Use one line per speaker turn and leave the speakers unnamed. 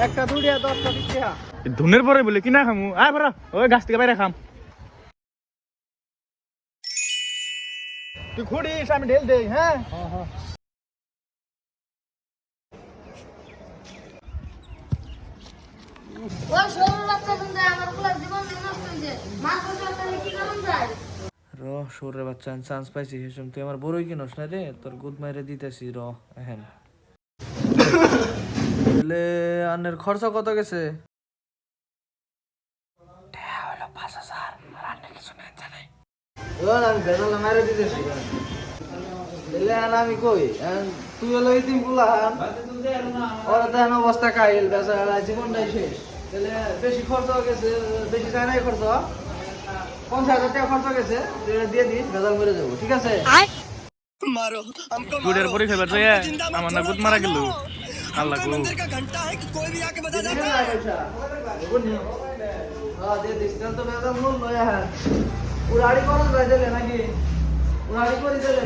একটা দুড়িয়া 10টা দিচ্ছি।
ধুনের পরে বলে কিনা খামু আয় ভরা ওই গাছ থেকে বাইরে খাম তুই ঘুরিস আমি ঢেল দেই হ্যাঁ
ওই সরু বাচ্চা কিন্তু আমার পুরো জীবন নষ্ট হয়েছে মাছ ধরতে কি করুন যায়
র সরে বাচ্চা চান্স পাইছি হেসম তুই আমার বড়ই কিনস না রে তোর গুদ মাইরে দিতেছি র এখন তাহলে আনের খরচা কত গেছে হলো 5,000 আর আন্নে কিছু না জানাই আমি বেদাল মাইরে দিতেছি তাহলে আমি কই তুই হলো ইতিম পুলাহান ওরা তো অবস্থা কাহিল বেচারা জীবনটাই শেষ তাহলে বেশি খরচ গেছে বেশি যায় নাই খরচ 50,000 টাকা খরচ গেছে দিয়ে দিস বেজাল মরে যাবো ঠিক আছে
গুড়ের পরে ফেবার যাই আমার না গুদ মারা গেল আল্লাহ গো
দিয়ে দিস তাহলে তো বেজাল মূল নয় হ্যাঁ উড়াড়ি করো যাই দিলে নাকি উড়াড়ি করে দিলে